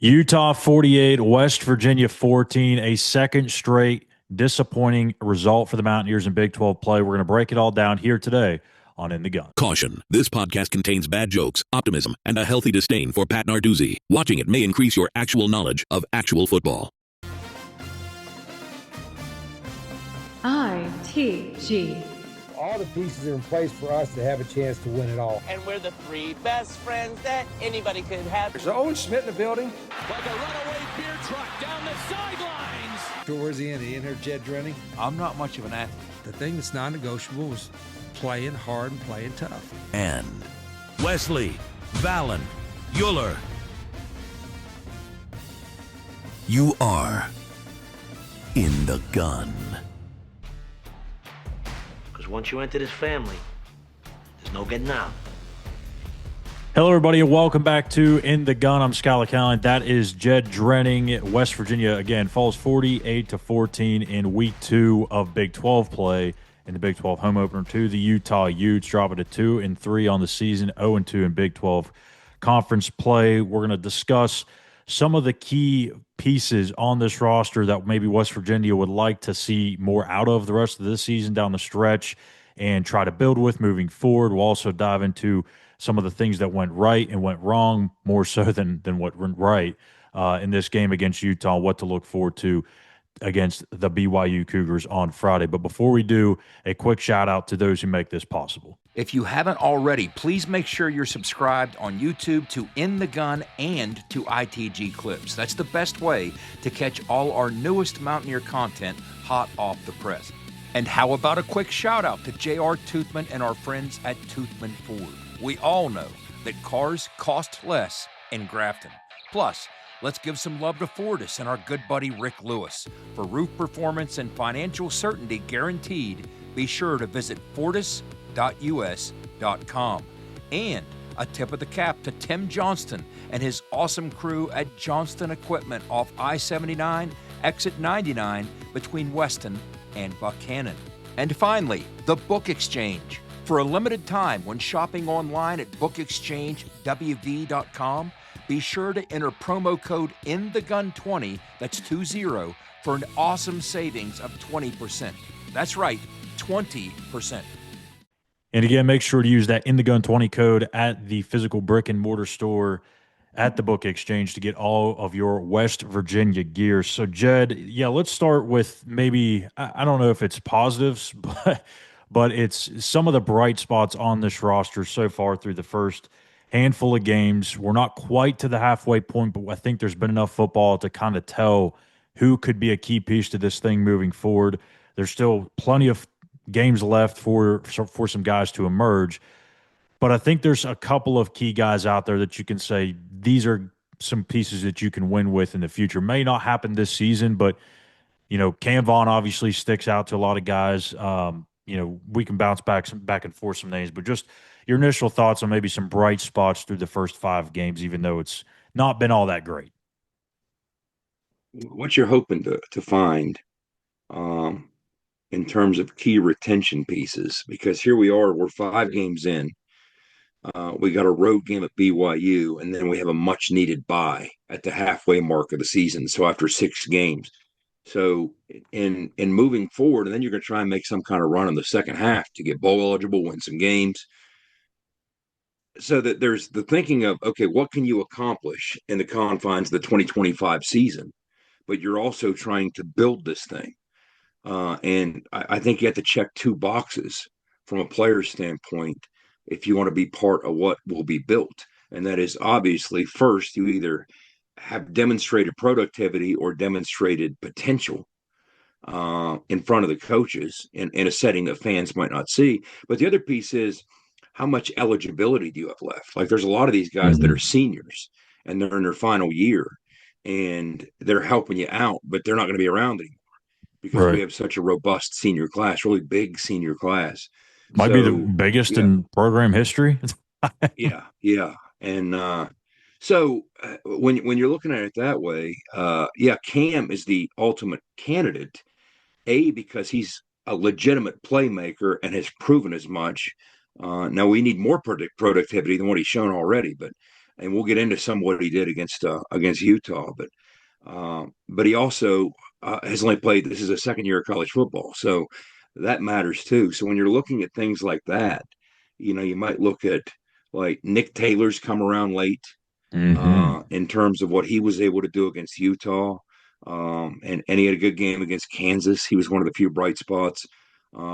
Utah 48, West Virginia 14, a second straight disappointing result for the Mountaineers in Big 12 play. We're going to break it all down here today on In the Gun. Caution. This podcast contains bad jokes, optimism, and a healthy disdain for Pat Narduzzi. Watching it may increase your actual knowledge of actual football. ITG. All the pieces are in place for us to have a chance to win it all. And we're the three best friends that anybody could have. There's Owen Schmitt in the building. Like a runaway beer truck down the sidelines. Towards the end, he in here, Jed Drenning. I'm not much of an athlete. The thing that's non-negotiable is playing hard and playing tough. And Wesley, Valen, Uhler. You are in the gun. Because once you enter this family, there's no getting out. Hello, everybody, and welcome back to In the Gun. I'm Schuyler Callihan. That is Jed Drenning. West Virginia, again, falls 48-14 in Week 2 of Big 12 play in the Big 12 home opener to the Utah Utes, dropping to 2-3 on the season, 0-2 in Big 12 conference play. We're going to discuss some of the key pieces on this roster that maybe West Virginia would like to see more out of the rest of this season down the stretch and try to build with moving forward. We'll also dive into some of the things that went right and went wrong, more so than what went right in this game against Utah, what to look forward to against the BYU Cougars on Friday. But before we do, a quick shout out to those who make this possible. If you haven't already, please make sure you're subscribed on YouTube to In the Gun and to ITG Clips. That's the best way to catch all our newest Mountaineer content hot off the press. And how about a quick shout out to J.R. Toothman and our friends at Toothman Ford. We all know that cars cost less in Grafton. Plus, let's give some love to Fortis and our good buddy Rick Lewis. For roof performance and financial certainty guaranteed, be sure to visit fortis.us.com. And a tip of the cap to Tim Johnston and his awesome crew at Johnston Equipment off I-79, exit 99 between Weston and Buchanan. And finally, the Book Exchange. For a limited time, when shopping online at bookexchangewv.com, be sure to enter promo code INTHEGUN20, that's 20, for an awesome savings of 20%. That's right, 20%. And again, make sure to use that In the Gun 20 code at the physical brick and mortar store at the Book Exchange to get all of your West Virginia gear. So, Jed, let's start with maybe, I don't know if it's positives, but it's some of the bright spots on this roster so far through the first handful of games. We're not quite to the halfway point, but I think there's been enough football to kind of tell who could be a key piece to this thing moving forward. There's still plenty of games left for some guys to emerge, but I think there's a couple of key guys out there that you can say these are some pieces that you can win with in the future. May not happen this season, but Cam Vaughn obviously sticks out to a lot of guys. We can bounce back and forth some names, but just your initial thoughts on maybe some bright spots through the first 5 games, even though it's not been all that great. What you're hoping to find in terms of key retention pieces, because here we are, we're 5 games in. We got a road game at BYU, and then we have a much-needed bye at the halfway mark of the season, so after 6 games. So in moving forward, and then you're going to try and make some kind of run in the second half to get bowl eligible, win some games. So that there's the thinking of, okay, what can you accomplish in the confines of the 2025 season? But you're also trying to build this thing. And I think you have to check 2 boxes from a player's standpoint if you want to be part of what will be built. And that is obviously, first, you either have demonstrated productivity or demonstrated potential in front of the coaches in a setting that fans might not see. But the other piece is, how much eligibility do you have left? Like, there's a lot of these guys that are seniors and they're in their final year and they're helping you out, but they're not going to be around anymore because we have such a robust senior class, really big senior class. Might be the biggest in program history. Yeah. And so when you're looking at it that way, Cam is the ultimate candidate, because he's a legitimate playmaker and has proven as much. Now we need more productivity than what he's shown already, but and we'll get into some of what he did against Utah. But he also has only played. This is a second year of college football, so that matters too. So when you're looking at things like that, you might look at like Nick Taylor's come around late Mm-hmm. in terms of what he was able to do against Utah. And he had a good game against Kansas. He was one of the few bright spots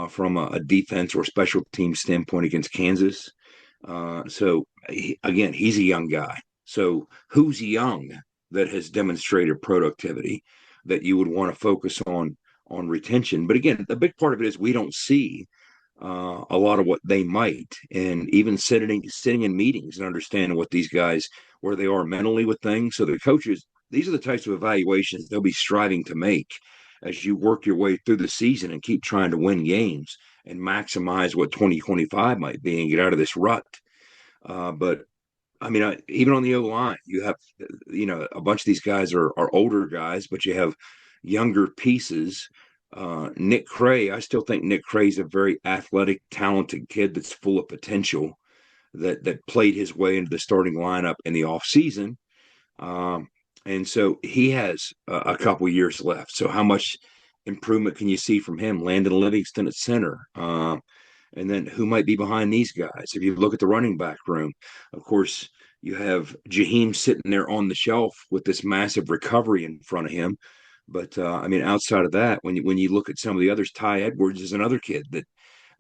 from a defense or special team standpoint against Kansas. Again, he's a young guy. So who's young that has demonstrated productivity that you would want to focus on retention? But again, the big part of it is we don't see a lot of what they might, and even sitting in meetings and understanding what these guys where they are mentally with things. So the coaches, these are the types of evaluations they'll be striving to make as you work your way through the season and keep trying to win games and maximize what 2025 might be and get out of this rut. But I mean, even on the O line, you have, a bunch of these guys are older guys, but you have younger pieces. Nick Cray, I still think Nick Cray's a very athletic, talented kid that's full of potential that played his way into the starting lineup in the offseason. And so he has a couple years left. So how much improvement can you see from him? Landon Livingston at center. And then who might be behind these guys? If you look at the running back room, of course, you have Jaheim sitting there on the shelf with this massive recovery in front of him. But I mean, outside of that, when you look at some of the others, Ty Edwards is another kid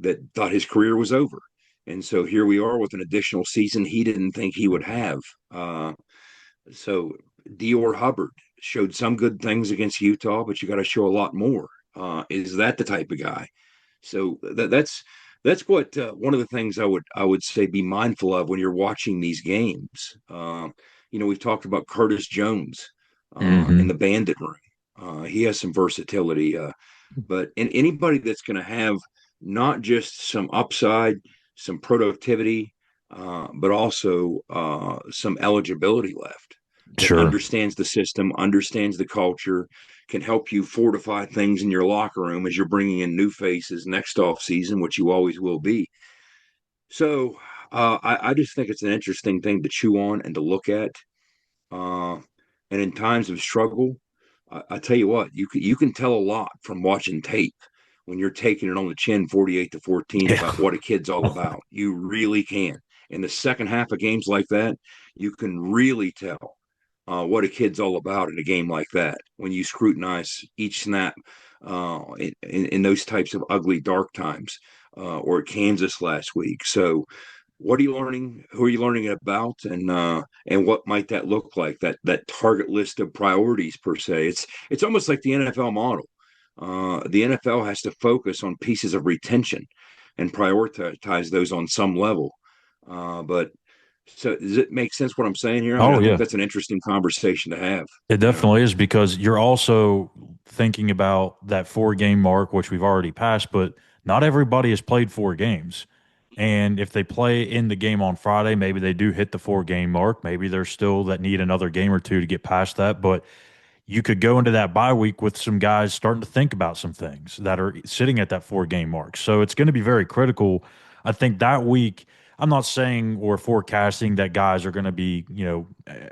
that thought his career was over, and so here we are with an additional season he didn't think he would have. So Dior Hubbard showed some good things against Utah, but you got to show a lot more. Is that the type of guy? So that's what one of the things I would say be mindful of when you're watching these games. We've talked about Curtis Jones in Mm-hmm. the Bandit room. He has some versatility, but in anybody that's going to have not just some upside, some productivity, but also some eligibility left, that Sure. understands the system, understands the culture, can help you fortify things in your locker room as you're bringing in new faces next off season, which you always will be. So I just think it's an interesting thing to chew on and to look at. Uh, and in times of struggle, I tell you what, you can tell a lot from watching tape when you're taking it on the chin 48-14 Yeah. about what a kid's all about. You really can. In the second half of games like that, you can really tell what a kid's all about in a game like that when you scrutinize each snap in those types of ugly dark times, or at Kansas last week. So what are you learning? Who are you learning it about, and what might that look like? That target list of priorities per se. It's almost like the NFL model. The NFL has to focus on pieces of retention and prioritize those on some level. But so does it make sense what I'm saying here? I mean, Oh I think yeah. that's an interesting conversation to have. It You know, definitely is because you're also thinking about that 4 game mark, which we've already passed, but not everybody has played 4 games. And if they play in the game on Friday, maybe they do hit the 4 game mark. Maybe there's still that need another game or two to get past that. But you could go into that bye week with some guys starting to think about some things that are sitting at that 4 game mark. So it's going to be very critical. I think that week, I'm not saying or forecasting that guys are going to be,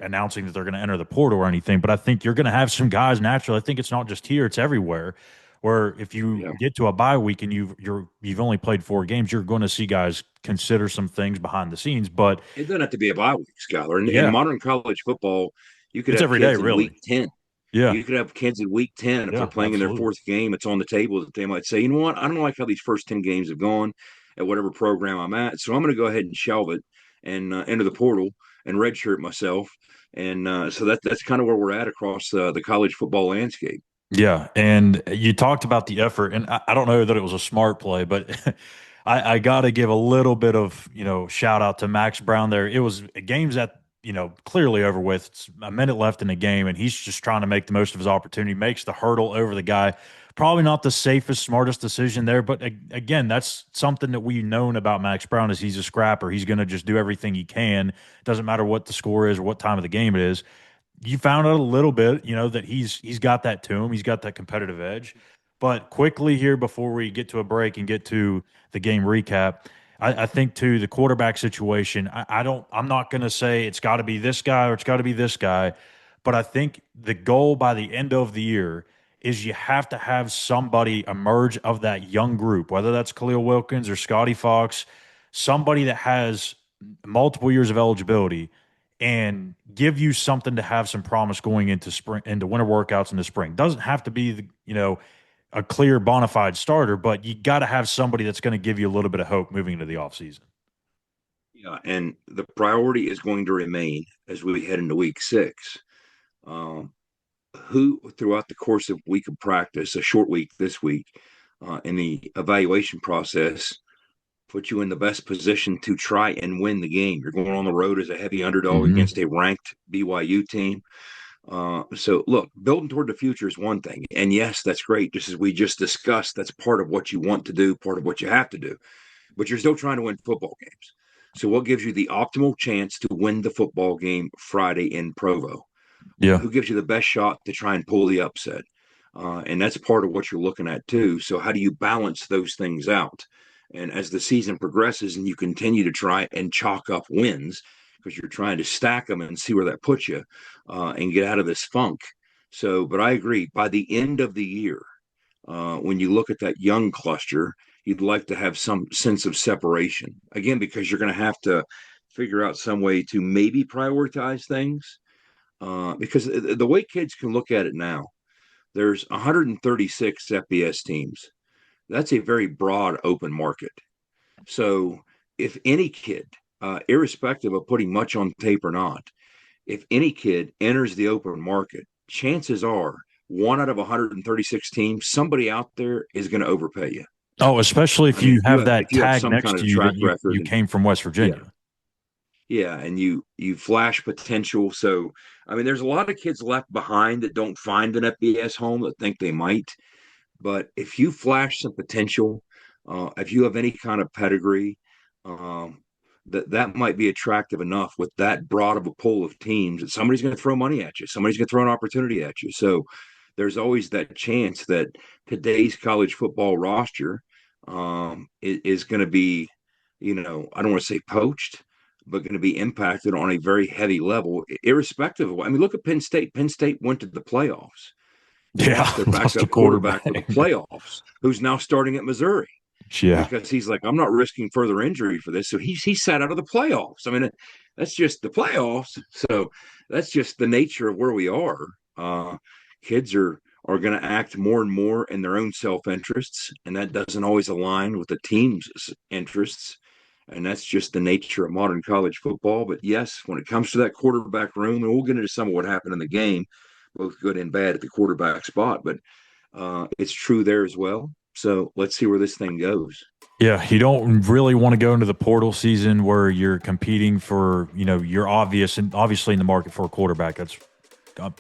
announcing that they're going to enter the portal or anything, but I think you're going to have some guys naturally. I think it's not just here, it's everywhere. Where if you yeah. get to a bye week and you've only played 4 games, you're going to see guys consider some things behind the scenes. But It doesn't have to be a bye week, Skyler. In yeah, modern college football, you could it's have every day, kids in week really. 10. Yeah, You could have kids in week 10 if they're yeah, playing in their absolutely. fourth game. It's on the table that they might say, you know what? I don't like how these first 10 games have gone at whatever program I'm at. So I'm going to go ahead and shelve it and enter the portal and redshirt myself. And so that's kind of where we're at across the college football landscape. Yeah, and you talked about the effort, and I don't know that it was a smart play, but I got to give a little bit of shout out to Max Brown there. It was a game's that clearly over with. It's a minute left in the game, and he's just trying to make the most of his opportunity. Makes the hurdle over the guy. Probably not the safest, smartest decision there, but again, that's something that we've known about Max Brown is he's a scrapper. He's going to just do everything he can. Doesn't matter what the score is or what time of the game it is. You found out a little bit, that he's got that to him. He's got that competitive edge. But quickly here before we get to a break and get to the game recap, I think too the quarterback situation. I'm not going to say it's got to be this guy or it's got to be this guy, but I think the goal by the end of the year is you have to have somebody emerge of that young group, whether that's Khalil Wilkins or Scotty Fox, somebody that has multiple years of eligibility and give you something to have some promise going into spring, into winter workouts in the spring. Doesn't have to be a clear bona fide starter, but you got to have somebody that's going to give you a little bit of hope moving into the offseason. Yeah, and the priority is going to remain as we head into week 6. Who throughout the course of week of practice, a short week this week, in the evaluation process, put you in the best position to try and win the game. You're going on the road as a heavy underdog against a ranked BYU team. So look, building toward the future is one thing. And yes, that's great. Just as we just discussed, that's part of what you want to do, part of what you have to do. But you're still trying to win football games. So what gives you the optimal chance to win the football game Friday in Provo? Yeah. Who gives you the best shot to try and pull the upset? And that's part of what you're looking at too. So how do you balance those things out? And as the season progresses and you continue to try and chalk up wins, because you're trying to stack them and see where that puts you, and get out of this funk. So, but I agree, by the end of the year, when you look at that young cluster, you'd like to have some sense of separation. Again, because you're going to have to figure out some way to maybe prioritize things. Because the way kids can look at it now, there's 136 FBS teams. That's a very broad open market. So if any kid, irrespective of putting much on tape or not, if any kid enters the open market, chances are 1 out of 136 teams, somebody out there is going to overpay you. Oh, especially if you have that tag next kind to of you track that you record. came from West Virginia. Yeah, and you flash potential. So, I mean, there's a lot of kids left behind that don't find an FBS home that think they might. But if you flash some potential, if you have any kind of pedigree, that might be attractive enough with that broad of a pool of teams that somebody's going to throw money at you. Somebody's going to throw an opportunity at you. So there's always that chance that today's college football roster is going to be, I don't want to say poached, but going to be impacted on a very heavy level, irrespective of. I mean, look at Penn State. Penn State went to the playoffs. Yeah, their backup quarterback for the playoffs, who's now starting at Missouri. Yeah, because he's like, I'm not risking further injury for this. So he sat out of the playoffs. I mean, that's just the playoffs. So that's just the nature of where we are. Kids are going to act more and more in their own self-interests, and that doesn't always align with the team's interests. And that's just the nature of modern college football. But yes, when it comes to that quarterback room, and we'll get into some of what happened in the game, both good and bad at the quarterback spot, but it's true there as well. So let's see where this thing goes. Yeah, you don't really want to go into the portal season where you're competing for, you're obviously in the market for a quarterback. That's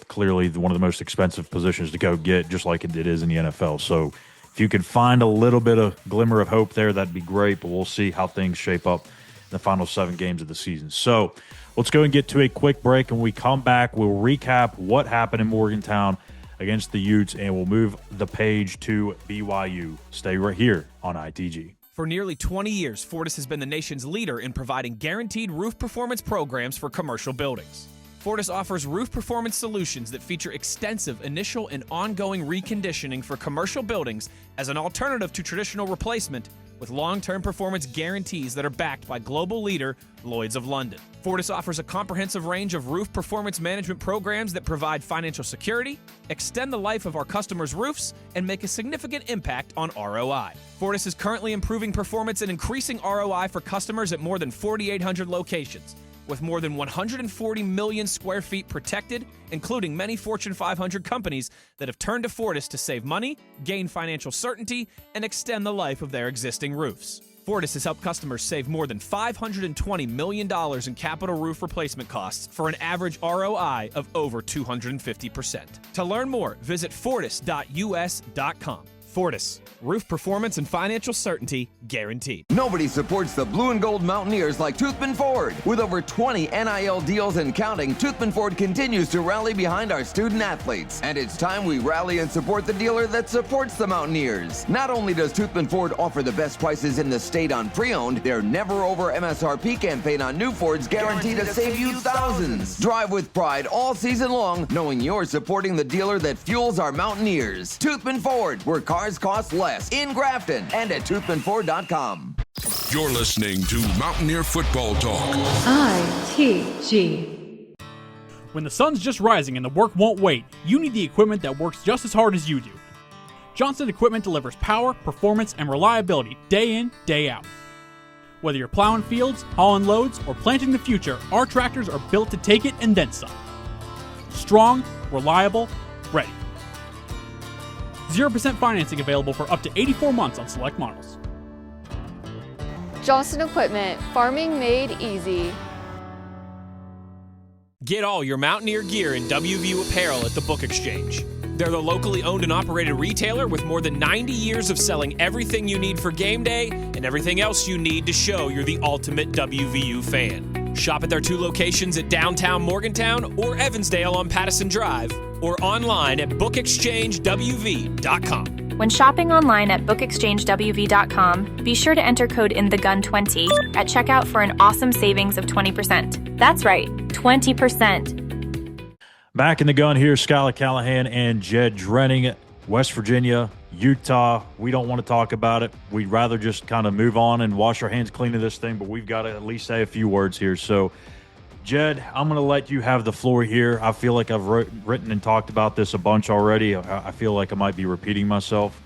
clearly one of the most expensive positions to go get, just like it is in the NFL. So if you could find a little bit of glimmer of hope there, that'd be great. But we'll see how things shape up in the final 7 games of the season. So let's go and get to a quick break. And when we come back, we'll recap what happened in Morgantown against the Utes, and we'll move the page to BYU. Stay right here on ITG. For nearly 20 years, Fortis has been the nation's leader in providing guaranteed roof performance programs for commercial buildings. Fortis offers roof performance solutions that feature extensive initial and ongoing reconditioning for commercial buildings as an alternative to traditional replacement, with long-term performance guarantees that are backed by global leader Lloyd's of London. Fortis offers a comprehensive range of roof performance management programs that provide financial security, extend the life of our customers' roofs, and make a significant impact on ROI. Fortis is currently improving performance and increasing ROI for customers at more than 4,800 locations, with more than 140 million square feet protected, including many Fortune 500 companies that have turned to Fortis to save money, gain financial certainty, and extend the life of their existing roofs. Fortis has helped customers save more than $520 million in capital roof replacement costs for an average ROI of over 250%. To learn more, visit fortis.us.com. Fortis, roof performance and financial certainty guaranteed. Nobody supports the blue and gold Mountaineers like Toothman Ford. With over 20 NIL deals and counting, Toothman Ford continues to rally behind our student athletes. And it's time we rally and support the dealer that supports the Mountaineers. Not only does Toothman Ford offer the best prices in the state on pre-owned, their never over MSRP campaign on new Fords guaranteed to save you thousands. Drive with pride all season long, knowing you're supporting the dealer that fuels our Mountaineers. Toothman Ford, where cars cost less, in Grafton and at toothmanford.com. You're listening to Mountaineer Football Talk. ITG. When the sun's just rising and the work won't wait, you need the equipment that works just as hard as you do. Johnson Equipment delivers power, performance, and reliability day in, day out. Whether you're plowing fields, hauling loads, or planting the future, our tractors are built to take it and then some. Strong, reliable, ready. 0% financing available for up to 84 months on select models. Johnson Equipment, farming made easy. Get all your Mountaineer gear in WVU apparel at the Book Exchange. They're the locally owned and operated retailer with more than 90 years of selling everything you need for game day and everything else you need to show you're the ultimate WVU fan. Shop at their 2 locations at downtown Morgantown or Evansdale on Pattison Drive, or online at bookexchangewv.com. When shopping online at bookexchangewv.com, be sure to enter code INTHEGUN20 at checkout for an awesome savings of 20%. That's right, 20%. Back in the gun here, Schuyler Callihan and Jed Drenning, West Virginia, Utah. We don't want to talk about it. We'd rather just kind of move on and wash our hands clean of this thing, but we've got to at least say a few words here. So, Jed, I'm going to let you have the floor here. I feel like I've written and talked about this a bunch already. I feel like I might be repeating myself.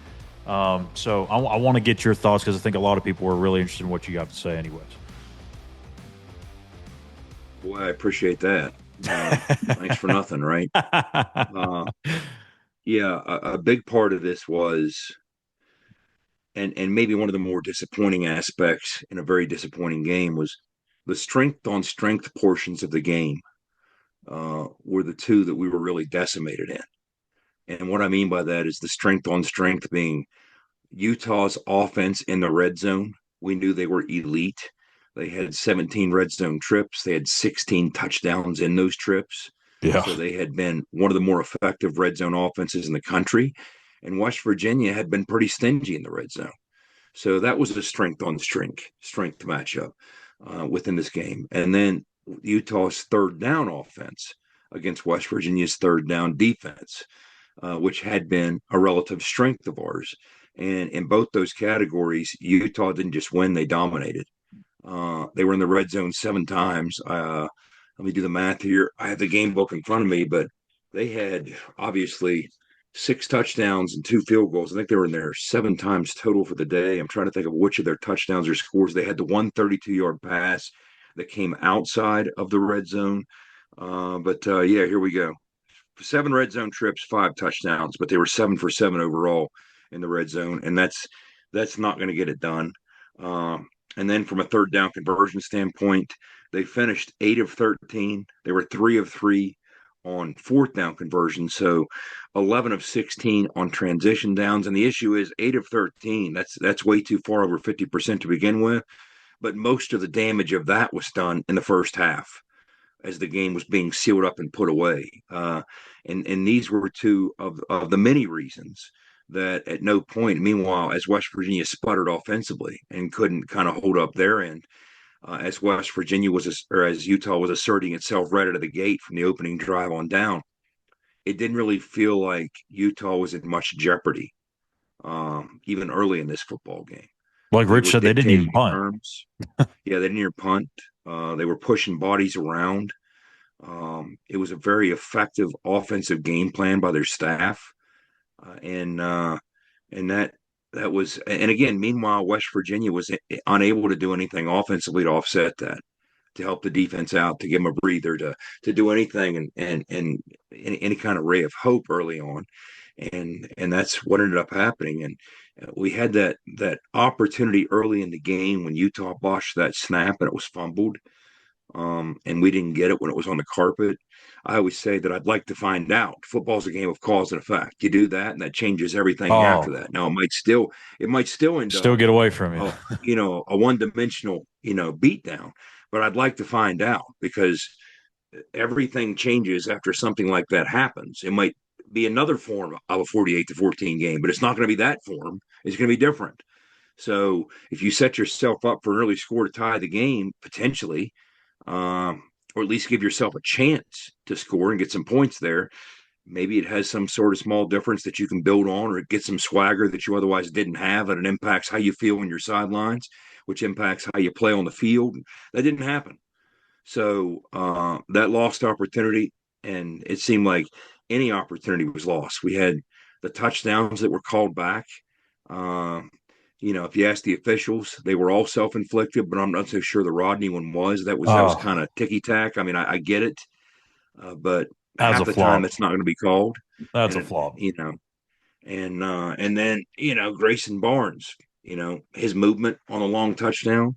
So I want to get your thoughts because I think a lot of people are really interested in what you got to say anyways. Boy, I appreciate that. Thanks for nothing, right? Yeah, a big part of this was, and maybe one of the more disappointing aspects in a very disappointing game was the strength on strength portions of the game were the two that we were really decimated in. And what I mean by that is the strength on strength being Utah's offense in the red zone. We knew they were elite. They had 17 red zone trips. They had 16 touchdowns in those trips. Yeah. So they had been one of the more effective red zone offenses in the country. And West Virginia had been pretty stingy in the red zone. So that was a strength on strength matchup within this game. And then Utah's third down offense against West Virginia's third down defense, which had been a relative strength of ours. And in both those categories, Utah didn't just win, they dominated. They were in the red zone 7 times. Let me do the math here. I have the game book in front of me, but they had obviously 6 touchdowns and 2 field goals. I think they were in there 7 times total for the day. I'm trying to think of which of their touchdowns or scores. They had the 132-yard pass that came outside of the red zone. Yeah, here we go. 7 red zone trips, 5 touchdowns, but they were 7 for 7 overall in the red zone, and that's not going to get it done. And then from a third down conversion standpoint, they finished 8 of 13. They were 3 of 3 on fourth down conversion, so 11 of 16 on transition downs. And the issue is 8 of 13. That's way too far over 50% to begin with. But most of the damage of that was done in the first half as the game was being sealed up and put away. And these were 2 of the many reasons that at no point, meanwhile, as West Virginia sputtered offensively and couldn't kind of hold up their end, as West Virginia as Utah was asserting itself right out of the gate from the opening drive on down, it didn't really feel like Utah was in much jeopardy, even early in this football game. Like Rich said, they didn't even punt. Yeah, they didn't even punt. They were pushing bodies around. It was a very effective offensive game plan by their staff. And that was, and again, meanwhile, West Virginia was unable to do anything offensively to offset that, to help the defense out, to give them a breather, to do anything and any kind of ray of hope early on. And that's what ended up happening. And we had that opportunity early in the game when Utah botched that snap and it was fumbled. and we didn't get it when it was on the carpet. I always say that I'd like to find out. Football's a game of cause and effect. You do that, and that changes everything after Oh, that. Now it might still end still up, get away from you. a one-dimensional, beatdown. But I'd like to find out because everything changes after something like that happens. It might be another form of a 48-14 game, but it's not going to be that form. It's going to be different. So if you set yourself up for an early score to tie the game, potentially, or at least give yourself a chance to score and get some points there, maybe it has some sort of small difference that you can build on, or it gets some swagger that you otherwise didn't have, and it impacts how you feel on your sidelines, which impacts how you play on the field. That didn't happen. So that lost opportunity, and it seemed like any opportunity was lost. We had the touchdowns that were called back. Uh, if you ask the officials, they were all self-inflicted, but I'm not so sure the Rodney one was. That was kind Oh, of ticky-tack. I mean, I get it, but that's half a the time flop. it's not going to be called. That's a And flop. and then Grayson Barnes, his movement on a long touchdown.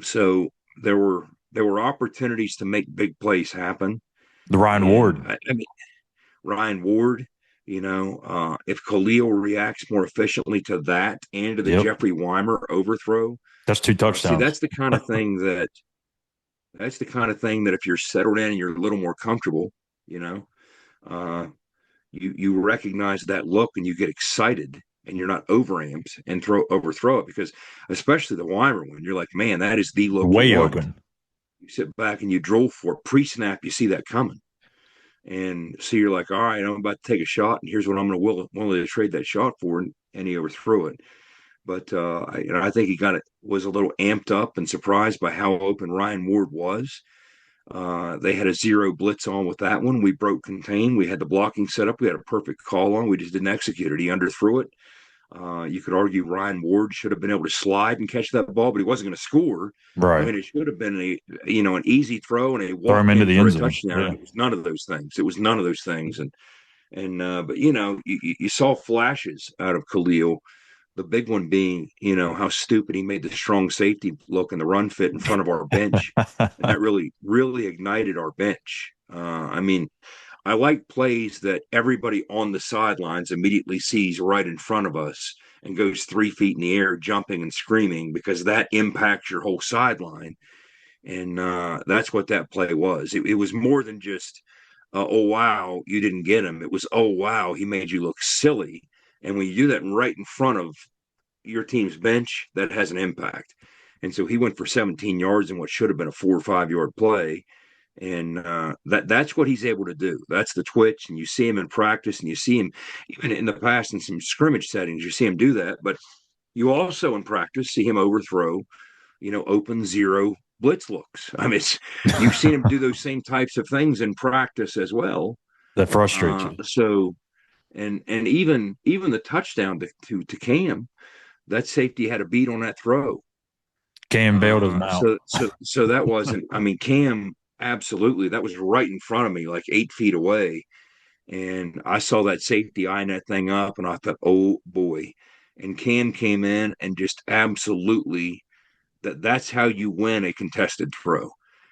So there were opportunities to make big plays happen, The Ryan and Ward. I mean Ryan Ward. If Khalil reacts more efficiently to that and to the Yep. Jeffrey Weimer overthrow, That's two see, touchdowns. that's the kind of thing that if you're settled in and you're a little more comfortable, you know, uh, you recognize that look and you get excited and you're not overamped and overthrow it, because especially the Weimer one, you're like, man, that is the look you Way want. open. You sit back and you drove for it. Pre-snap, you see that coming. And so you're like, all right, I'm about to take a shot, and here's what I'm going to willing to trade that shot for, and he overthrew it. But I think he was a little amped up and surprised by how open Ryan Ward was. They had a zero blitz on with that one. We broke contain. We had the blocking set up. We had a perfect call on. We just didn't execute it. He underthrew it. You could argue Ryan Ward should have been able to slide and catch that ball, but he wasn't going to score. I Right. mean, it should have been an easy throw, and he Throw him walked into in the for end a zone. touchdown. Yeah. And it was none of those things. It was none of those things. But you saw flashes out of Khalil. The big one being, how stupid he made the strong safety look in the run fit in front of our bench, and that really, really ignited our bench. I mean, I like plays that everybody on the sidelines immediately sees right in front of us and goes 3 feet in the air, jumping and screaming, because that impacts your whole sideline. And that's what that play was. It was more than just, oh, wow, you didn't get him. It was, oh, wow, he made you look silly. And when you do that right in front of your team's bench, that has an impact. And so he went for 17 yards in what should have been a 4 or 5 yard play, and that's what he's able to do. That's the twitch, and you see him in practice, and you see him even in the past in some scrimmage settings. You see him do that, but you also in practice see him overthrow, open zero blitz looks. I mean, you've seen him do those same types of things in practice as well. That frustrates you. So, and even the touchdown to Cam, that safety had a beat on that throw. Cam bailed him out. So that wasn't. I mean, Cam, absolutely, that was right in front of me, like 8 feet away, and I saw that safety eyeing that thing up, and I thought, oh boy. And Cam came in and just absolutely that's how you win a contested throw.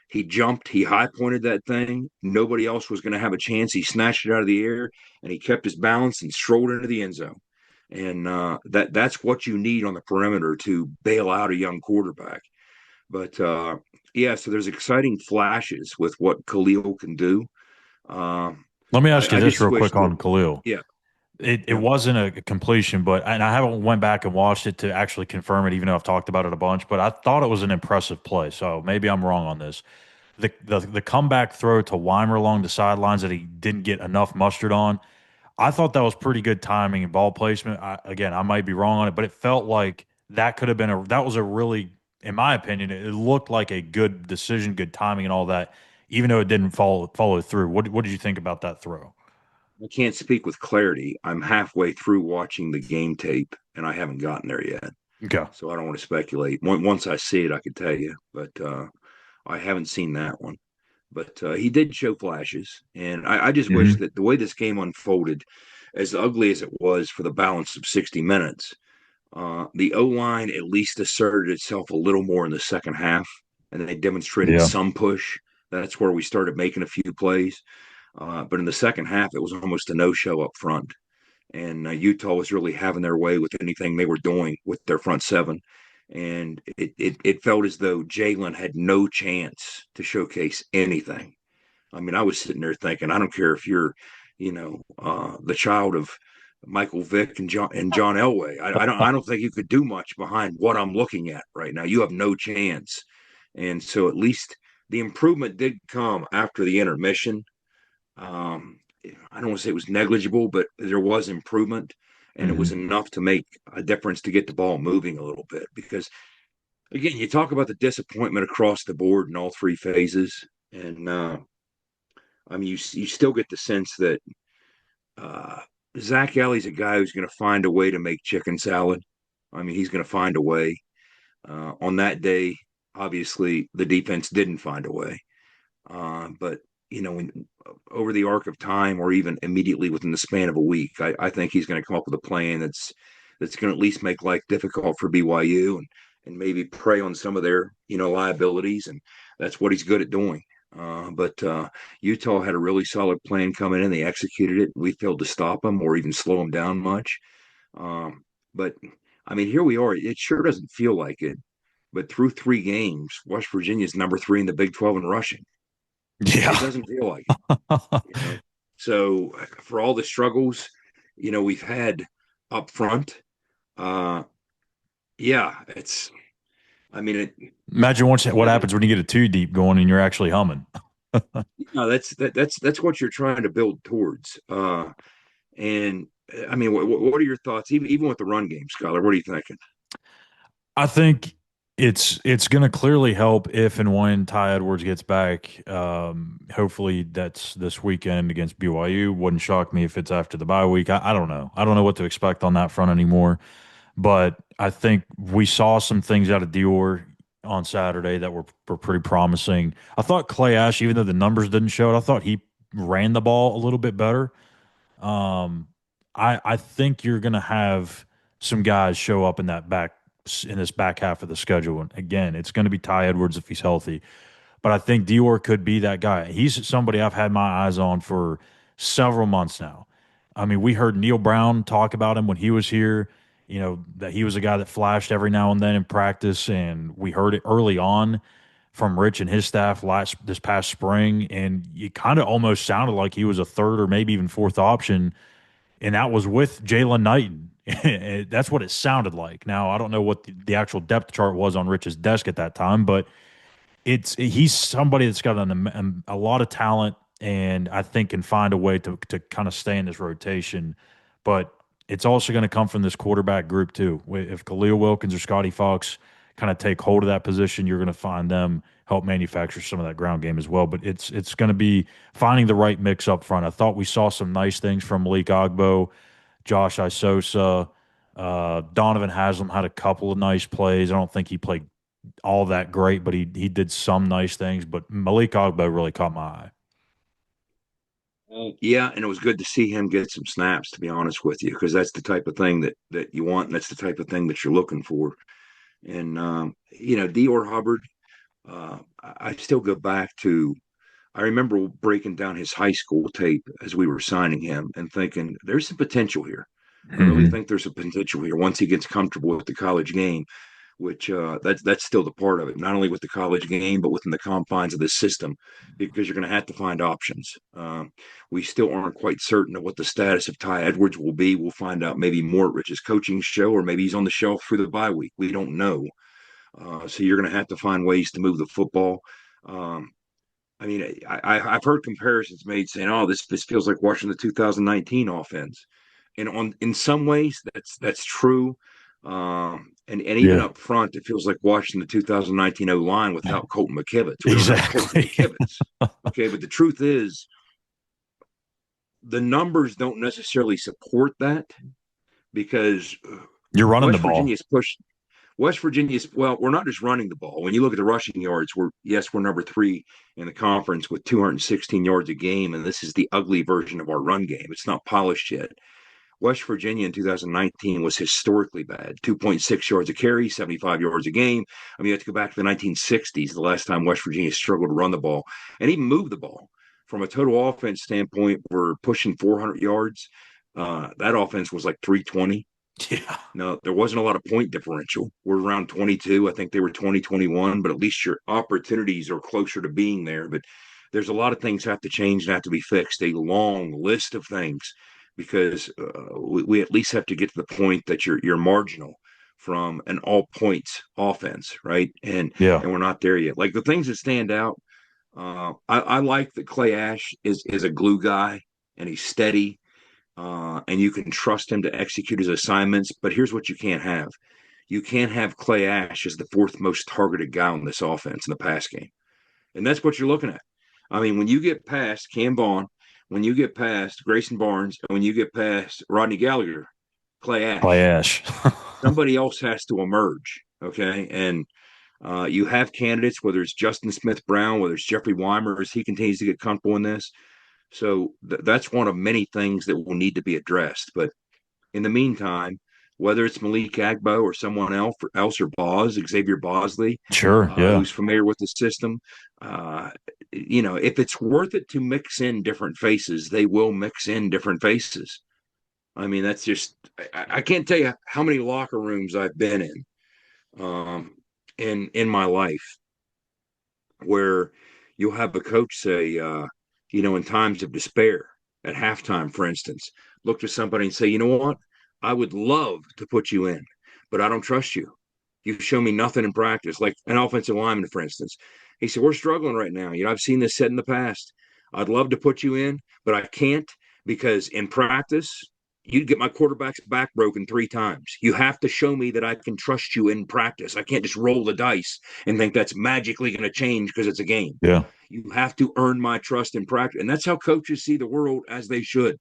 He jumped, he high pointed that thing. Nobody else was going to have a chance. He snatched it out of the air, and he kept his balance and strolled into the end zone. And that's what you need on the perimeter to bail out a young quarterback. But yeah, so there's exciting flashes with what Khalil can do. Uh, Let me ask you I this just real wish quick that, on Khalil. yeah, It yeah. wasn't a completion, but and I haven't went back and watched it to actually confirm it, even though I've talked about it a bunch. But I thought it was an impressive play. So maybe I'm wrong on this. The comeback throw to Weimer along the sidelines that he didn't get enough mustard on. I thought that was pretty good timing and ball placement. Again, I might be wrong on it, but it felt like that could have been that was a really, in my opinion, it looked like a good decision, good timing, and all that, even though it didn't follow through. What did you think about that throw? I can't speak with clarity. I'm halfway through watching the game tape, and I haven't gotten there yet. Okay. So I don't want to speculate. Once I see it, I could tell you, but I haven't seen that one. But he did show flashes, and I just wish Mhm. that the way this game unfolded, as ugly as it was for the balance of 60 minutes, the O line at least asserted itself a little more in the second half. and they demonstrated Yeah. some push. That's where we started making a few plays. But in the second half, it was almost a no-show up front. And Utah was really having their way with anything they were doing with their front seven. And it felt as though Jalen had no chance to showcase anything. I mean, I was sitting there thinking, I don't care if you're, the child of Michael Vick and John Elway. I don't think you could do much behind what I'm looking at right now. You have no chance. And so at least the improvement did come after the intermission. I don't want to say it was negligible, but there was improvement, and it was enough to make a difference to get the ball moving a little bit. Because again, you talk about the disappointment across the board in all three phases, and I mean, you still get the sense that Zach Alley's a guy who's going to find a way to make chicken salad. I mean, he's going to find a way. On that day, obviously, the defense didn't find a way. But over the arc of time, or even immediately within the span of a week, I think he's going to come up with a plan that's going to at least make life difficult for BYU and maybe prey on some of their liabilities, and that's what he's good at doing. But Utah had a really solid plan coming in. They executed it. We failed to stop them or even slow them down much. But I mean, here we are. It sure doesn't feel like it. But through 3 games, West Virginia's number 3 in the Big 12 in rushing. Yeah. It doesn't feel like it. So for all the struggles, we've had up front, it's. I mean, imagine what happens when you get a 2 deep going and you're actually humming. That's what you're trying to build towards. And I mean, what are your thoughts, even with the run game, Schuyler? What are you thinking? I think it's going to clearly help if and when Ty Edwards gets back. Hopefully that's this weekend against BYU. Wouldn't shock me if it's after the bye week. I don't know. I don't know what to expect on that front anymore. But I think we saw some things out of Dior on Saturday that were pretty promising. I thought Clay Ash, even though the numbers didn't show it, I thought he ran the ball a little bit better. I think you're going to have some guys show up in this back half of the schedule. And again, it's going to be Ty Edwards if he's healthy. But I think Dior could be that guy. He's somebody I've had my eyes on for several months now. I mean, we heard Neil Brown talk about him when he was here, that he was a guy that flashed every now and then in practice, and we heard it early on from Rich and his staff this past spring, and it kind of almost sounded like he was a third or maybe even fourth option, and that was with Jalen Knighton. That's what it sounded like. Now, I don't know what the actual depth chart was on Rich's desk at that time, but he's somebody that's got a lot of talent, and I think can find a way to kind of stay in this rotation. But it's also going to come from this quarterback group too. If Khalil Wilkins or Scotty Fox kind of take hold of that position, you're going to find them help manufacture some of that ground game as well. But it's going to be finding the right mix up front. I thought we saw some nice things from Malik Agbo, Josh Isosa, Donovan Haslam had a couple of nice plays. I don't think he played all that great, but he did some nice things. But Malik Agbo really caught my eye. Yeah, and it was good to see him get some snaps, to be honest with you, because that's the type of thing that you want, and that's the type of thing that you're looking for. And Dior Hubbard, I still go back to, I remember breaking down his high school tape as we were signing him and thinking, there's some potential here. I really think there's a potential here once he gets comfortable with the college game, which that's still the part of it, not only with the college game, but within the confines of this system, because you're going to have to find options. We still aren't quite certain of what the status of Ty Edwards will be. We'll find out maybe more at Rich's coaching show, or maybe he's on the shelf through the bye week. We don't know. So you're going to have to find ways to move the football. I mean, I've heard comparisons made saying, "Oh, this feels like watching the 2019 offense," and in some ways that's true. And even up front, it feels like watching the 2019 O-line without Colton McKivitz. We don't have Colton McKivitz. Okay, but the truth is, the numbers don't necessarily support that, because you're running the ball. West Virginia's, well, we're not just running the ball. When you look at the rushing yards, we're number 3 in the conference with 216 yards a game, and this is the ugly version of our run game. It's not polished yet. West Virginia in 2019 was historically bad. 2.6 yards a carry, 75 yards a game. I mean, you have to go back to the 1960s, the last time West Virginia struggled to run the ball and even move the ball. From a total offense standpoint, we're pushing 400 yards. That offense was like 320. Yeah. No, there wasn't a lot of point differential. We're around 22. I think they were 2021, but at least your opportunities are closer to being there. But there's a lot of things have to change and have to be fixed, a long list of things, because we at least have to get to the point that you're marginal from an all points offense, right? And we're not there yet. Like the things that stand out, I like that Clay Ash is a glue guy and he's steady. And you can trust him to execute his assignments. But here's what you can't have. You can't have Clay Ash as the fourth most targeted guy on this offense in the pass game. And that's what you're looking at. I mean, when you get past Cam Vaughn, when you get past Grayson Barnes, and when you get past Rodney Gallagher, Clay Ash. Somebody else has to emerge, okay? And you have candidates, whether it's Justin Smith-Brown, whether it's Jeffrey Weimer, as he continues to get comfortable in this. So that's one of many things that will need to be addressed. But in the meantime, whether it's Malik Agbo or someone else or Xavier Bosley, who's familiar with the system, if it's worth it to mix in different faces, they will mix in different faces. I mean, that's just I can't tell you how many locker rooms I've been in my life where you'll have a coach say, in times of despair, at halftime, for instance, look to somebody and say, you know what? I would love to put you in, but I don't trust you. You've shown me nothing in practice, like an offensive lineman, for instance. He said, we're struggling right now. I've seen this said in the past. I'd love to put you in, but I can't because in practice, you'd get my quarterback's back broken 3 times. You have to show me that I can trust you in practice. I can't just roll the dice and think that's magically going to change because it's a game. Yeah. You have to earn my trust in practice. And that's how coaches see the world, as they should.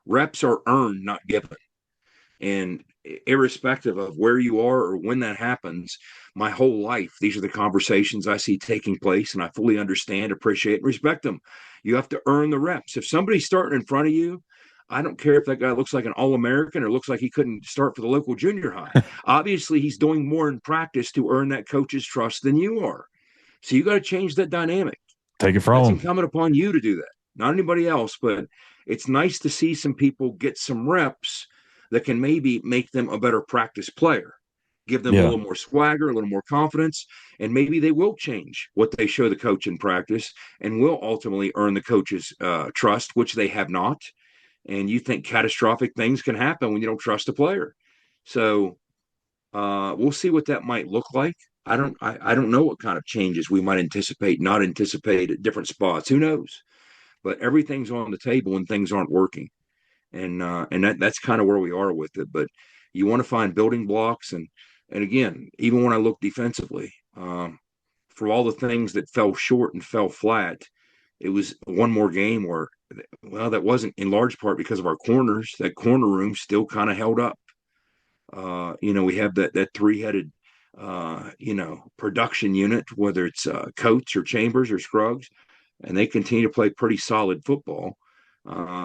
Reps are earned, not given. And irrespective of where you are or when that happens, my whole life, these are the conversations I see taking place, and I fully understand, appreciate, and respect them. You have to earn the reps. If somebody's starting in front of you, I don't care if that guy looks like an All-American or looks like he couldn't start for the local junior high. Obviously, he's doing more in practice to earn that coach's trust than you are. So you got to change that dynamic. Take it from It's him. incumbent upon you to do that, not anybody else. But it's nice to see some people get some reps that can maybe make them a better practice player, give them a little more swagger, a little more confidence, and maybe they will change what they show the coach in practice and will ultimately earn the coach's trust, which they have not. And you think catastrophic things can happen when you don't trust a player. So we'll see what that might look like. I don't know what kind of changes we might anticipate, not anticipate at different spots. Who knows? But everything's on the table when things aren't working. And that's kind of where we are with it. But you want to find building blocks. And again, even when I look defensively, for all the things that fell short and fell flat, it was one more game where, well, that wasn't in large part because of our corners. That corner room still kind of held up. We have that 3-headed, production unit, whether it's Coates or Chambers or Scruggs, and they continue to play pretty solid football.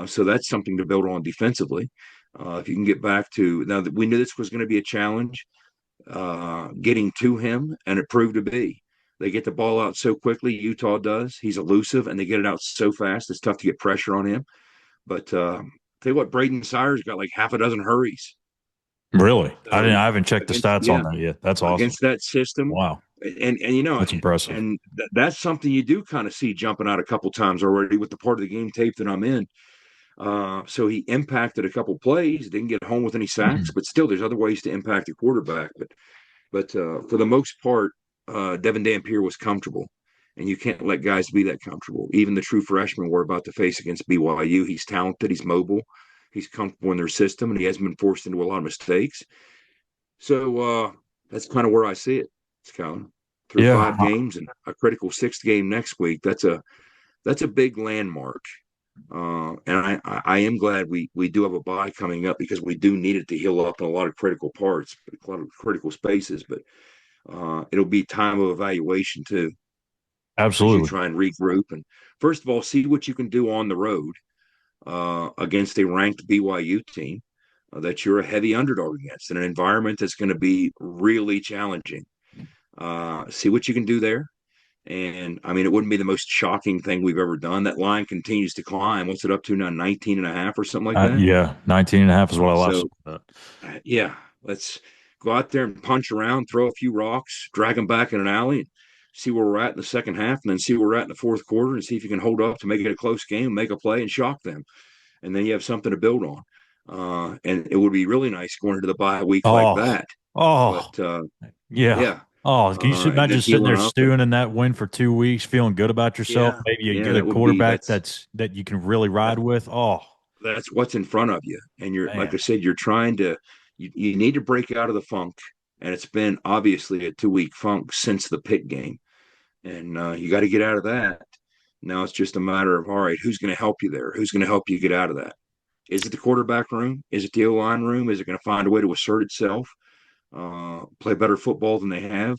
So that's something to build on defensively. If you can get back to now that we knew this was going to be a challenge, getting to him, and it proved to be. They get the ball out so quickly. Utah does. He's elusive, and they get it out so fast. It's tough to get pressure on him. But tell you what, Braden Sires got like half a dozen hurries. Really? So, I haven't checked the stats on that yet. That's awesome. Against that system. Wow. And that's impressive. And that's something you do kind of see jumping out a couple times already with the part of the game tape that I'm in. So he impacted a couple plays, didn't get home with any sacks, but still there's other ways to impact the quarterback. But for the most part, Devin Dampier was comfortable, and you can't let guys be that comfortable. Even the true freshmen we're about to face against BYU, he's talented, he's mobile, he's comfortable in their system, and he hasn't been forced into a lot of mistakes. So that's kind of where I see it, Schuyler. Through 5 games and a critical 6th game next week, that's a big landmark. And I am glad we do have a bye coming up because we do need it to heal up in a lot of critical parts, a lot of critical spaces. But it'll be time of evaluation too. Absolutely. As you try and regroup and first of all, see what you can do on the road against a ranked BYU team that you're a heavy underdog against in an environment that's going to be really challenging. See what you can do there. And I mean, it wouldn't be the most shocking thing we've ever done. That line continues to climb. What's it up to now? 19 and a half or something like that? Yeah, 19 and a half is what I last So, saw. yeah, let's go out there and punch around, throw a few rocks, drag them back in an alley, and see where we're at in the second half, and then see where we're at in the fourth quarter, and see if you can hold up to make it a close game, make a play, and shock them. And then you have something to build on. And it would be really nice going into the bye week like Oh, that. oh, But yeah. yeah, Oh, can you and imagine just sitting there healing up. And stewing in that win for 2 weeks, feeling good about yourself? yeah, Maybe you yeah, get a that would be quarterback that you can really ride with. Oh, that's what's in front of you. And you're, like I man. said, you're trying to, you need to break out of the funk. And it's been obviously a 2 week funk since the Pitt game. And you got to get out of that. Now it's just a matter of, all right, who's going to help you there? Who's going to help you get out of that? Is it the quarterback room? Is it the O line room? Is it going to find a way to assert itself, play better football than they have?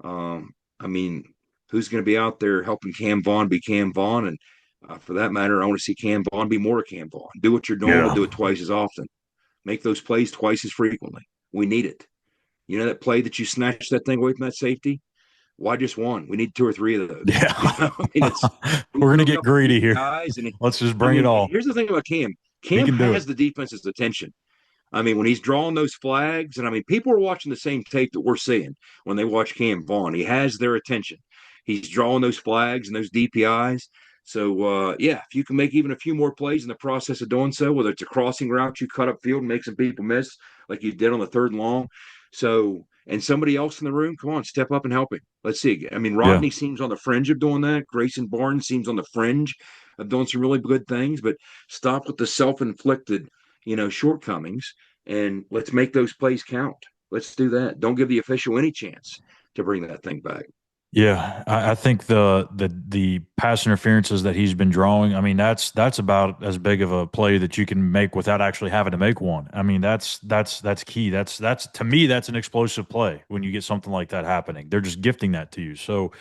I mean, who's going to be out there helping Cam Vaughn be Cam Vaughn? And for that matter, I want to see Cam Vaughn be more Cam Vaughn. Do what you're doing, but Yeah. do it twice as often. Make those plays twice as frequently. We need it. You know that play that you snatched that thing away from that safety? Why just one? We need two or three of those. Yeah. You know, I mean, it's we We're going to broke get up a few greedy here. guys, and Let's just I bring it mean, all. here's the thing about Cam. He Cam can do it. has the defense's attention. I mean, when he's drawing those flags, and I mean, people are watching the same tape that we're seeing when they watch Cam Vaughn. He has their attention. He's drawing those flags and those DPIs. So, yeah, if you can make even a few more plays in the process of doing so, whether it's a crossing route you cut up field and make some people miss, like you did on the third and long. So, and somebody else in the room, come on, step up and help him. Let's see. I mean, Yeah. Rodney seems on the fringe of doing that. Grayson Barnes seems on the fringe of doing some really good things, but stop with the self-inflicted, shortcomings, and let's make those plays count. Let's do that. Don't give the official any chance to bring that thing back. Yeah, I think the pass interferences that he's been drawing, I mean, that's about as big of a play that you can make without actually having to make one. I mean, that's key. That's to me, that's an explosive play when you get something like that happening. They're just gifting that to you. So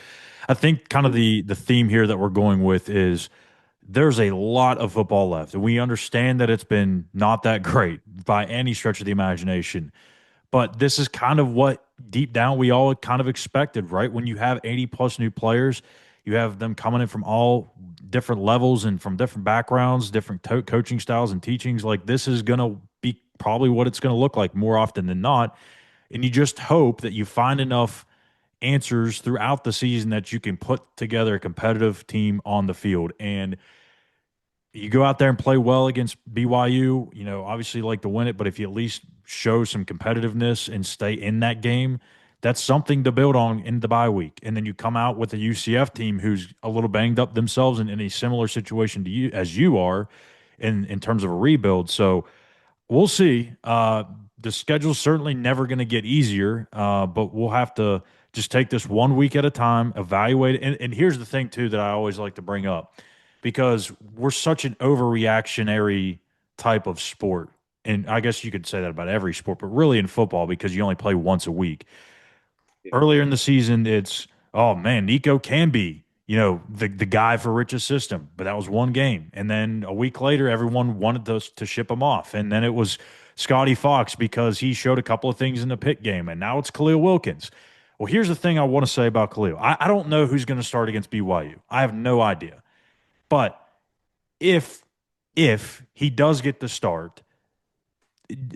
I think kind of the theme here that we're going with is there's a lot of football left. And we understand that it's been not that great by any stretch of the imagination. But this is kind of what deep down we all kind of expected, right? When you have 80 plus new players, you have them coming in from all different levels and from different backgrounds, different coaching styles and teachings. Like this is going to be probably what it's going to look like more often than not. And you just hope that you find enough answers throughout the season that you can put together a competitive team on the field. And you go out there and play well against BYU, obviously you like to win it, but if you at least show some competitiveness and stay in that game, that's something to build on in the bye week. And then you come out with a UCF team who's a little banged up themselves and in a similar situation to you as you are in terms of a rebuild. So we'll see. The schedule's certainly never going to get easier, but we'll have to just take this 1 week at a time, evaluate it. And here's the thing, too, that I always like to bring up, because we're such an overreactionary type of sport. And I guess you could say that about every sport, but really in football, because you only play once a week. Earlier in the season, it's, oh, man, Nico can be, the guy for Rich's system, but that was one game. And then a week later, everyone wanted to ship him off. And then it was Scotty Fox because he showed a couple of things in the Pitt game. And now it's Khalil Wilkins. Well, here's the thing I want to say about Khalil. I don't know who's going to start against BYU. I have no idea. But if he does get the start,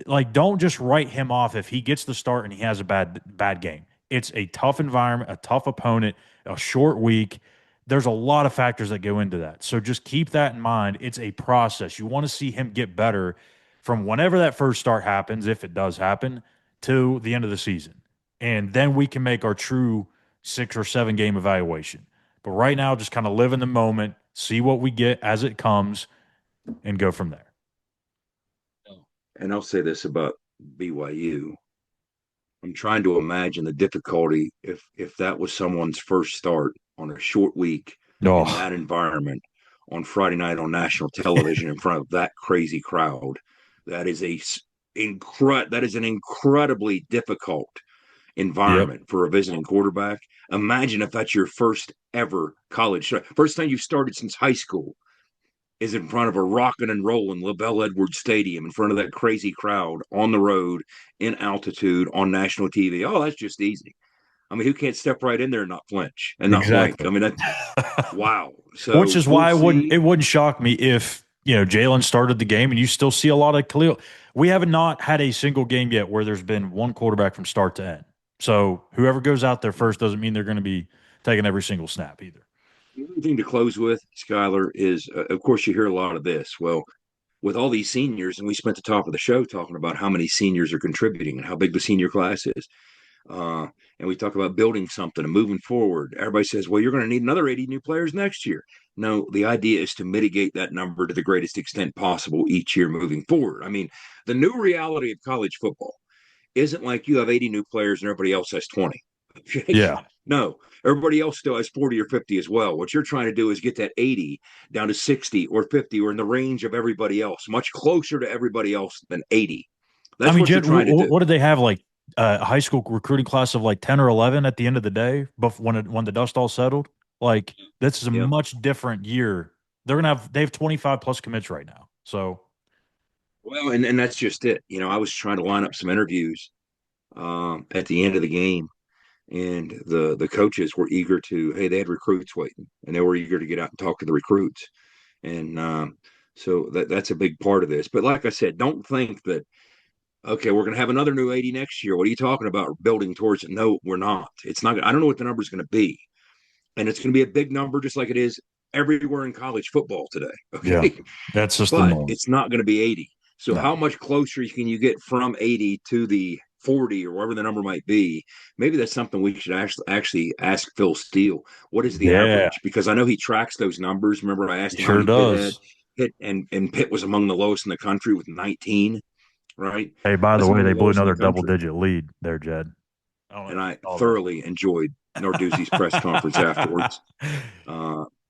like don't just write him off if he gets the start and he has a bad game. It's a tough environment, a tough opponent, a short week. There's a lot of factors that go into that. So just keep that in mind. It's a process. You want to see him get better from whenever that first start happens, if it does happen, to the end of the season. And then we can make our true 6 or 7 game evaluation. But right now, just kind of live in the moment, see what we get as it comes, and go from there. And I'll say this about BYU. I'm trying to imagine the difficulty if that was someone's first start on a short week in that environment on Friday night on national television in front of that crazy crowd. That is an incredibly difficult environment for a visiting quarterback. Imagine if that's your first ever college, first time you've started since high school is in front of a rockin' and rollin' LaBelle Edwards Stadium, in front of that crazy crowd on the road, in altitude, on national TV. Oh, that's just easy. I mean, who can't step right in there and not flinch and not blink? I mean, that's wow. So which is why it wouldn't shock me if, Jalen started the game and you still see a lot of Khalil. We have not had a single game yet where there's been one quarterback from start to end. So whoever goes out there first doesn't mean they're going to be taking every single snap either. The other thing to close with, Schuyler, is, of course, you hear a lot of this. Well, with all these seniors, and we spent the top of the show talking about how many seniors are contributing and how big the senior class is. And we talk about building something and moving forward. Everybody says, well, you're going to need another 80 new players next year. No, the idea is to mitigate that number to the greatest extent possible each year moving forward. I mean, the new reality of college football isn't like you have 80 new players and everybody else has 20. Yeah. No, everybody else still has 40 or 50 as well. What you're trying to do is get that 80 down to 60 or 50 or in the range of everybody else, much closer to everybody else than 80. That's what you're trying to do. What did they have, like a high school recruiting class of like 10 or 11 at the end of the day, but when the dust all settled? Like, this is a much different year. They have 25 plus commits right now. So, well, and that's just it. I was trying to line up some interviews at the end of the game, and the coaches were eager to, hey, they had recruits waiting, and they were eager to get out and talk to the recruits. And so that's a big part of this. But like I said, don't think that, okay, we're going to have another new 80 next year. What are you talking about building towards it? No, we're not. It's not. I don't know what the number is going to be. And it's going to be a big number, just like it is everywhere in college football today. Okay. Yeah, that's just but the norm. It's not going to be 80. So how much closer can you get from 80 to the 40 or whatever the number might be? Maybe that's something we should actually ask Phil Steele. What is the average? Because I know he tracks those numbers. Remember, I asked him. Sure does. Pitt and Pitt was among the lowest in the country with 19. Right. Hey, by the way, they blew another double-digit lead there, Jed. And I thoroughly enjoyed Narduzzi's press conference afterwards.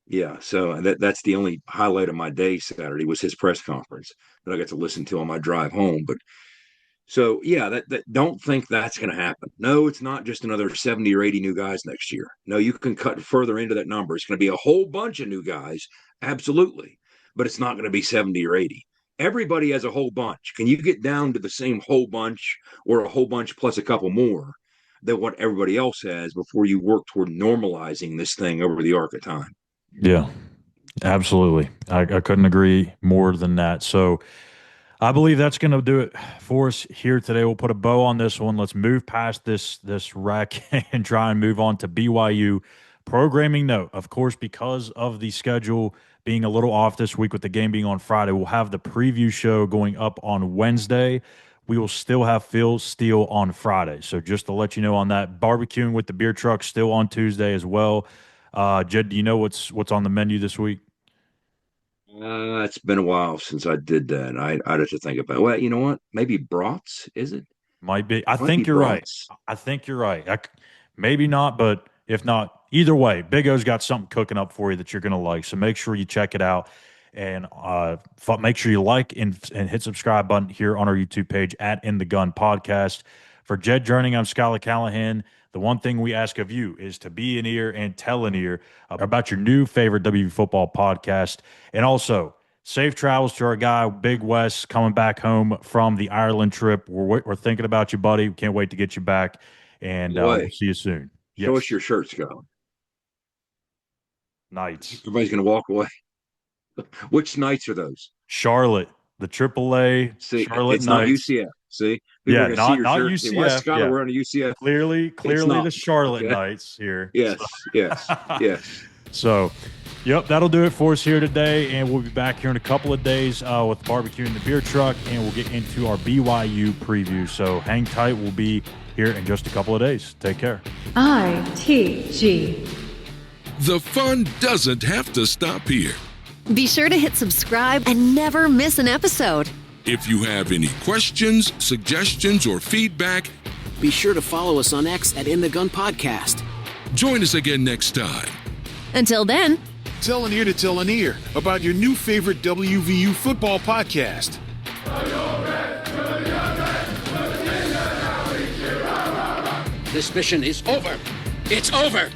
Yeah, so that's the only highlight of my day Saturday was his press conference that I got to listen to on my drive home. But so, yeah, that don't think that's going to happen. No, it's not just another 70 or 80 new guys next year. No, you can cut further into that number. It's going to be a whole bunch of new guys, absolutely, but it's not going to be 70 or 80. Everybody has a whole bunch. Can you get down to the same whole bunch or a whole bunch plus a couple more than what everybody else has before you work toward normalizing this thing over the arc of time? Yeah, absolutely. I couldn't agree more than that. So I believe that's going to do it for us here today. We'll put a bow on this one. Let's move past this wreck and try and move on to BYU. Programming note, of course, because of the schedule being a little off this week with the game being on Friday, we'll have the preview show going up on Wednesday. We will still have Phil Steele on Friday. So just to let you know on that, barbecuing with the beer truck still on Tuesday as well. Jed, do you know what's on the menu this week? It's been a while since I did that. I'd have to think about it. Well, you know what? Maybe brats, is it? Might be. I think you're right. I think you're right. Maybe not, but if not, either way, Big O's got something cooking up for you that you're going to like. So make sure you check it out. And make sure you like and hit subscribe button here on our YouTube page at In the Gun Podcast. For Jed Drenning, I'm Schuyler Callihan. The one thing we ask of you is to be an ear and tell an ear about your new favorite WVU football podcast. And also, safe travels to our guy, Big Wes, coming back home from the Ireland trip. We're thinking about you, buddy. We can't wait to get you back. And we'll see you soon. Show us your shirt, Scott. Knights. Everybody's going to walk away. Which Knights are those? Charlotte, the AAA. See, Charlotte it's Knights. not UCF. See, yeah, not UCF. See, Why is Scott wearing a UCF? Clearly the Charlotte Knights here. Yes, yes. So, yep, that'll do it for us here today, and we'll be back here in a couple of days with barbecue in the beer truck, and we'll get into our BYU preview. So hang tight. We'll be here in just a couple of days. Take care. ITG. The fun doesn't have to stop here. Be sure to hit subscribe and never miss an episode. If you have any questions, suggestions, or feedback, be sure to follow us on X at In the Gun Podcast. Join us again next time. Until then, tell an ear to tell an ear about your new favorite WVU football podcast. This mission is over. It's over.